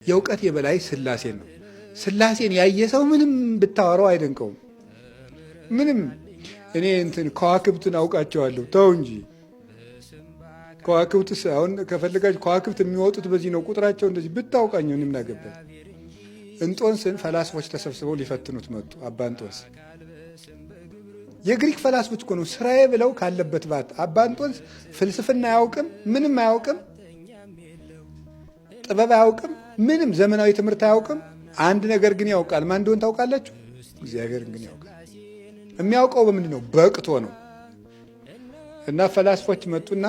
የእውቀት የበላይ ስላሴን ነው። ስላሴን ያየ ሰው ምንም ብታወራው አይደንቀውም። ምንም እኔ ከዋክብትን አውቃቸዋለሁ ተው እንጂ ከዋክብትስ አሁን ከፈለጋችሁ ከዋክብት የሚወጡት በዚህ ነው ቁጥራቸው እንደዚህ ብታውቃኝ እኔ ምን አገባኝ። እንጦንስን ፈላስፎች ተሰብስበው ሊፈትኑት መጡ። አባ እንጦንስ የግሪክ ፈላስፎች እኮ ነው ስራዬ ብለው ካለበት ባት አባ እንጦንስ ፍልስፍና አያውቅም፣ ምንም አያውቅም፣ ጥበብ አያውቅም፣ ምንም ዘመናዊ ትምህርት አያውቅም። አንድ ነገር ግን ያውቃል። ማን እንደሆነ ታውቃላችሁ? እግዚአብሔር ግን ያውቃል። የሚያውቀው በምንድን ነው? በቅቶ ነው። እና ፈላስፎች መጡና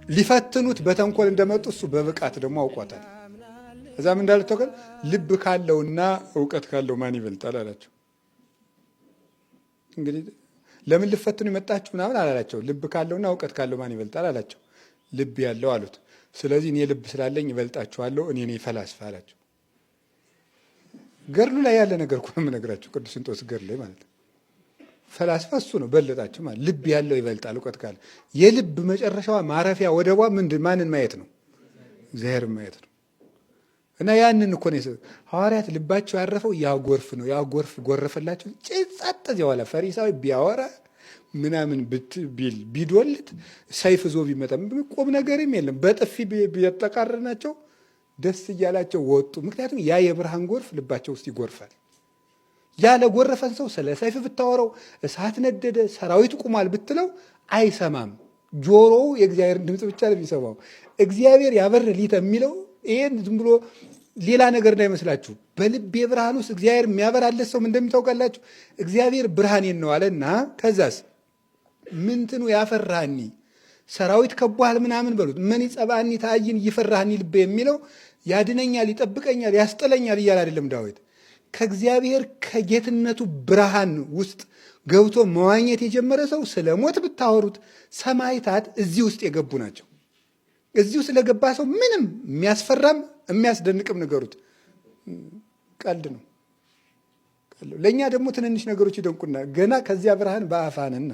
ሊፈትኑት በተንኮል እንደመጡ እሱ በብቃት ደግሞ አውቋታል። እዛም እንዳለ ተቀል ልብ ካለውና እውቀት ካለው ማን ይበልጣል አላቸው። እንግዲህ ለምን ልፈትኑ የመጣችሁ ምናምን አላላቸው። ልብ ካለውና እውቀት ካለው ማን ይበልጣል አላቸው። ልብ ያለው አሉት። ስለዚህ እኔ ልብ ስላለኝ ይበልጣችኋለሁ፣ እኔ ነኝ ፈላስፋ አላቸው። ገድሉ ላይ ያለ ነገር እኮ ነው የምነግራቸው። ቅዱስ እንጦንስ ገድል ላይ ማለት ነው። ፈላስፋ እሱ ነው በለጣቸው ማለት። ልብ ያለው ይበልጣል እውቀት ካለ። የልብ መጨረሻዋ ማረፊያ ወደቧ ማንን ማየት ነው? እግዚአብሔርን ማየት ነው። እና ያንን እኮ ነው ሐዋርያት ልባቸው ያረፈው ያ ጎርፍ ነው። ያ ጎርፍ ጎረፈላቸው። ጭጻጥ ዚያዋላ ፈሪሳዊ ቢያወራ ምናምን ቢዶልት ሰይፍ ዞ ቢመጣ ቁም ነገርም የለም። በጥፊ ቢያጠቃርናቸው ደስ እያላቸው ወጡ። ምክንያቱም ያ የብርሃን ጎርፍ ልባቸው ውስጥ ይጎርፋል። ያለ ጎረፈን ሰው ስለ ሰይፍ ብታወራው እሳት ነደደ ሰራዊት ቁሟል ብትለው አይሰማም። ጆሮው የእግዚአብሔርን ድምፅ ብቻ ነው የሚሰማው። እግዚአብሔር ያበርልህ የሚለው ይሄን ዝም ብሎ ሌላ ነገር እንዳይመስላችሁ። በልቤ ብርሃን ውስጥ እግዚአብሔር የሚያበራለት ሰው እንደምታውቃላችሁ እግዚአብሔር ብርሃኔን ነው አለና ከዛስ ምንትኑ ያፈራኒ ሰራዊት ከቧል ምናምን በሉት ምን ይጸባኒ ታይን ይፈራኒ ልቤ የሚለው ያድነኛል፣ ይጠብቀኛል፣ ያስጠለኛል እያለ አይደለም ዳዊት። ከእግዚአብሔር ከጌትነቱ ብርሃን ውስጥ ገብቶ መዋኘት የጀመረ ሰው ስለ ሞት ብታወሩት ሰማይታት እዚህ ውስጥ የገቡ ናቸው። እዚሁ ስለገባ ሰው ምንም የሚያስፈራም የሚያስደንቅም ነገሩት ቀልድ ነው። ለእኛ ደግሞ ትንንሽ ነገሮች ይደንቁና ገና ከዚያ ብርሃን በአፋንና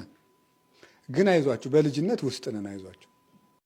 ግን አይዟችሁ በልጅነት ውስጥ ነን። አይዟችሁ